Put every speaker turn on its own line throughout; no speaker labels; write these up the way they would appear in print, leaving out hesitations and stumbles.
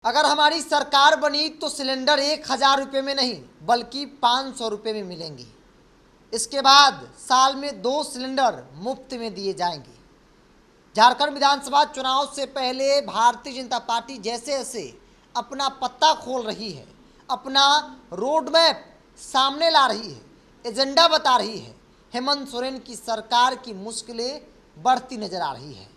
अगर हमारी सरकार बनी तो सिलेंडर 1,000 रुपये में नहीं बल्कि 500 रुपये में मिलेंगे। इसके बाद साल में 2 सिलेंडर मुफ्त में दिए जाएंगे। झारखंड विधानसभा चुनाव से पहले भारतीय जनता पार्टी जैसे जैसे अपना पत्ता खोल रही है, अपना रोड मैप सामने ला रही है, एजेंडा बता रही है, हेमंत सोरेन की सरकार की मुश्किलें बढ़ती नजर आ रही है।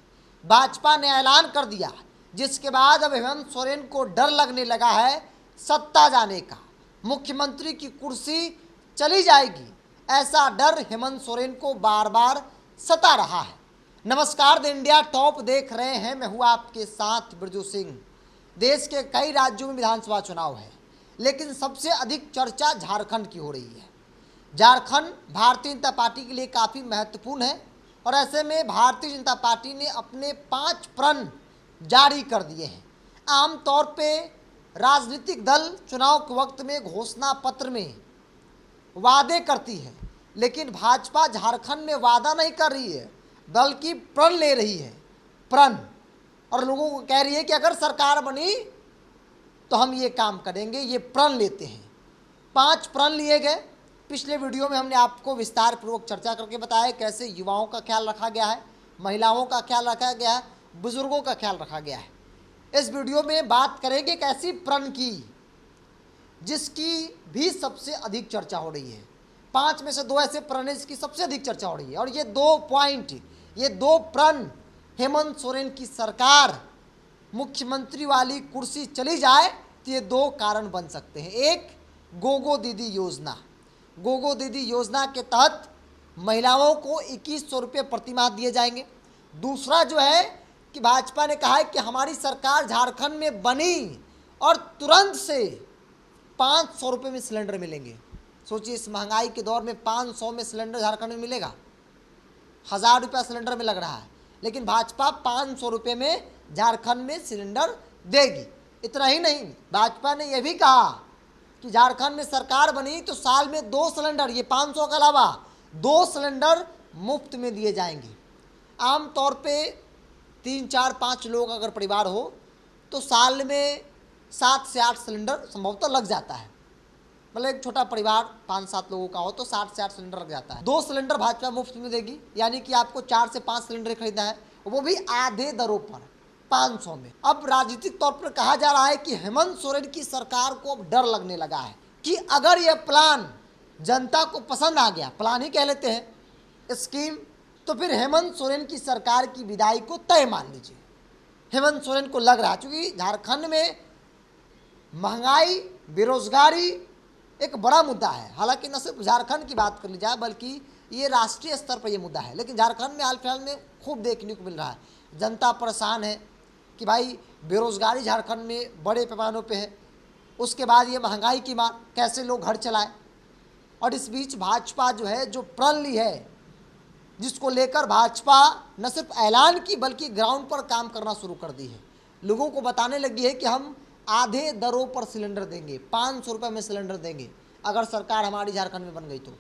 भाजपा ने ऐलान कर दिया, जिसके बाद अब हेमंत सोरेन को डर लगने लगा है सत्ता जाने का। मुख्यमंत्री की कुर्सी चली जाएगी, ऐसा डर हेमंत सोरेन को बार बार सता रहा है। नमस्कार, द इंडिया टॉप देख रहे हैं, मैं हूँ आपके साथ बिरजू सिंह। देश के कई राज्यों में विधानसभा चुनाव है, लेकिन सबसे अधिक चर्चा झारखंड की हो रही है। झारखंड भारतीय जनता पार्टी के लिए काफ़ी महत्वपूर्ण है और ऐसे में भारतीय जनता पार्टी ने अपने 5 प्रण जारी कर दिए हैं। आमतौर पे राजनीतिक दल चुनाव के वक्त में घोषणा पत्र में वादे करती है, लेकिन भाजपा झारखंड में वादा नहीं कर रही है बल्कि प्रण ले रही है। प्रण, और लोगों को कह रही है कि अगर सरकार बनी तो हम ये काम करेंगे, ये प्रण लेते हैं। 5 प्रण लिए गए। पिछले वीडियो में हमने आपको विस्तार पूर्वक चर्चा करके बताया कैसे युवाओं का ख्याल रखा गया है, महिलाओं का ख्याल रखा गया है, बुजुर्गों का ख्याल रखा गया है। इस वीडियो में बात करेंगे एक ऐसी प्रण की जिसकी भी सबसे अधिक चर्चा हो रही है। 5 में से 2 ऐसे प्रण हैं जिसकी सबसे अधिक चर्चा हो रही है, और ये 2 पॉइंट, ये 2 प्रण हेमंत सोरेन की सरकार मुख्यमंत्री वाली कुर्सी चली जाए तो ये 2 कारण बन सकते हैं। एक, गोगो दीदी योजना। गोगो दीदी योजना के तहत महिलाओं को 2100 रुपये प्रतिमाह दिए जाएंगे। दूसरा जो है कि भाजपा ने कहा है कि हमारी सरकार झारखंड में बनी और तुरंत से 500 रुपये में सिलेंडर मिलेंगे। सोचिए, इस महंगाई के दौर में 500 में सिलेंडर झारखंड में मिलेगा। 1000 रुपया सिलेंडर में लग रहा है, लेकिन भाजपा 500 रुपये में झारखंड में सिलेंडर देगी। इतना ही नहीं, भाजपा ने यह भी कहा कि झारखंड में सरकार बनी तो साल में 2 सिलेंडर, ये 500 के अलावा 2 सिलेंडर मुफ्त में दिए जाएंगे। आमतौर पे 3, 4, 5 लोग अगर परिवार हो तो साल में 7 से 8 सिलेंडर संभवतः लग जाता है। मतलब एक छोटा परिवार 5-7 लोगों का हो तो 7 से 8 सिलेंडर लग जाता है। 2 सिलेंडर भाजपा मुफ्त में देगी, यानी कि आपको 4 से 5 सिलेंडर खरीदना है, वो भी आधे दरों पर 500 में। अब राजनीतिक तौर पर कहा जा रहा है कि हेमंत सोरेन की सरकार को अब डर लगने लगा है कि अगर यह प्लान जनता को पसंद आ गया, प्लान ही कह लेते हैं, स्कीम, तो फिर हेमंत सोरेन की सरकार की विदाई को तय मान लीजिए। हेमंत सोरेन को लग रहा है, क्योंकि झारखंड में महंगाई, बेरोजगारी एक बड़ा मुद्दा है। हालांकि न सिर्फ झारखंड की बात कर ली जाए बल्कि ये राष्ट्रीय स्तर पर ये मुद्दा है, लेकिन झारखंड में हाल फिलहाल में खूब देखने को मिल रहा है। जनता परेशान है कि भाई बेरोजगारी झारखंड में बड़े पैमानों पे है, उसके बाद ये महंगाई की मार, कैसे लोग घर चलाएं। और इस बीच भाजपा जो है, जो प्रण ली है, जिसको लेकर भाजपा न सिर्फ ऐलान की बल्कि ग्राउंड पर काम करना शुरू कर दी है। लोगों को बताने लगी है कि हम आधे दरों पर सिलेंडर देंगे, 500 रुपये में सिलेंडर देंगे अगर सरकार हमारी झारखंड में बन गई तो।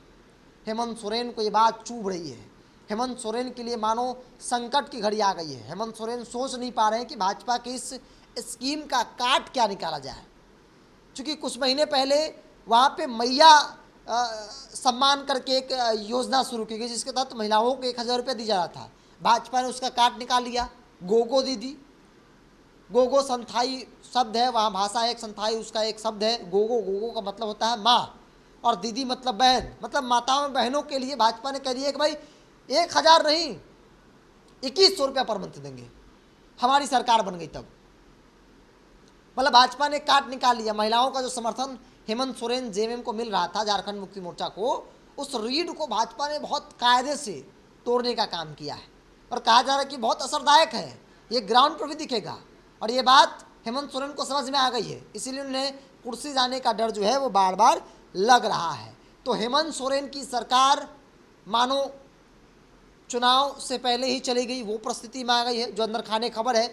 हेमंत सोरेन को ये बात चुभ रही है। हेमंत सोरेन के लिए मानो संकट की घड़ी आ गई है। हेमंत सोरेन सोच नहीं पा रहे हैं कि भाजपा की इस स्कीम का काट क्या निकाला जाए। चूँकि कुछ महीने पहले वहाँ पे मैया सम्मान करके एक योजना शुरू की गई, जिसके तहत महिलाओं को 1000 रुपये दी जा रहा था। भाजपा ने उसका काट निकाल लिया। गोगो दीदी, गोगो संथाई शब्द है, वहाँ भाषा एक, संथाई उसका एक शब्द है। गोगो, गोगो का मतलब होता है माँ, और दीदी मतलब बहन, मतलब माताओं बहनों के लिए भाजपा ने कह दिया कि भाई 1000 नहीं 2100 रुपया पर मंथ देंगे, हमारी सरकार बन गई तब। मतलब भाजपा ने काट निकाल लिया। महिलाओं का जो समर्थन हेमंत सोरेन जेएमएम को मिल रहा था, झारखंड मुक्ति मोर्चा को, उस रीढ़ को भाजपा ने बहुत कायदे से तोड़ने का काम किया है। और कहा जा रहा है कि बहुत असरदायक है, ये ग्राउंड पर भी दिखेगा। और ये बात हेमंत सोरेन को समझ में आ गई है, इसीलिए उन्हें कुर्सी जाने का डर जो है वो बार बार लग रहा है। तो हेमंत सोरेन की सरकार मानो चुनाव से पहले ही चली गई, वो परिस्थिति में आ गई है। जो अंदर खाने खबर है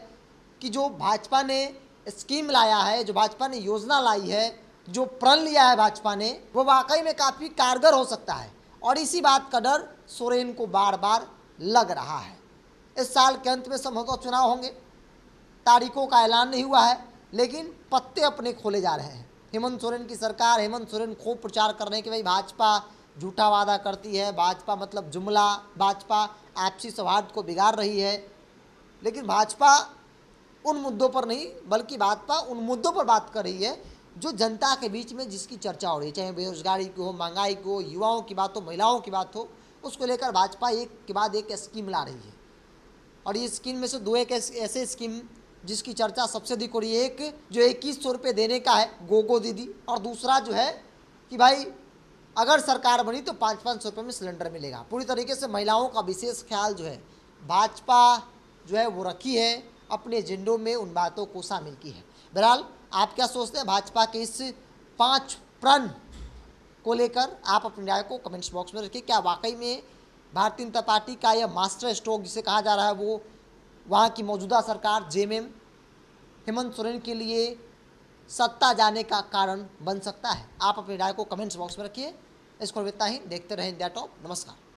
कि जो भाजपा ने स्कीम लाया है, जो भाजपा ने योजना लाई है, जो प्रण लिया है भाजपा ने, वो वाकई में काफ़ी कारगर हो सकता है। और इसी बात का डर सोरेन को बार बार लग रहा है। इस साल के अंत में संभवतः चुनाव होंगे, तारीखों का ऐलान नहीं हुआ है, लेकिन पत्ते अपने खोले जा रहे हैं। हेमंत सोरेन की सरकार, हेमंत सोरेन खूब प्रचार कर रहे हैं कि भाई भाजपा झूठा वादा करती है, भाजपा मतलब जुमला, भाजपा आपसी सौहार्द को बिगाड़ रही है। लेकिन भाजपा उन मुद्दों पर नहीं, बल्कि भाजपा उन मुद्दों पर बात कर रही है जो जनता के बीच में जिसकी चर्चा हो रही है, चाहे बेरोजगारी की हो, महंगाई की हो, युवाओं की बात हो, महिलाओं की बात हो, उसको लेकर भाजपा एक के बाद एक स्कीम ला रही है। और ये स्कीम में से दो एक ऐसे स्कीम जिसकी चर्चा सबसे अधिक हो रही है, एक जो 2100 रुपये देने का है गोगो दीदी, और दूसरा जो है कि भाई अगर सरकार बनी तो 500-500 रुपये में सिलेंडर मिलेगा। पूरी तरीके से महिलाओं का विशेष ख्याल जो है भाजपा जो है वो रखी है, अपने एजेंडों में उन बातों को शामिल की है। बहरहाल आप क्या सोचते हैं भाजपा के इस 5 प्रण को लेकर? आप अपनी राय को कमेंट्स बॉक्स में रखिए। क्या वाकई में भारतीय जनता पार्टी का यह मास्टर स्ट्रोक जिसे कहा जा रहा है वो वहाँ की मौजूदा सरकार जेएमएम हेमंत सोरेन के लिए सत्ता जाने का कारण बन सकता है? आप अपनी राय को कमेंट्स बॉक्स में रखिए। इसको इतना ही, देखते रहें इंडिया टॉप। नमस्कार।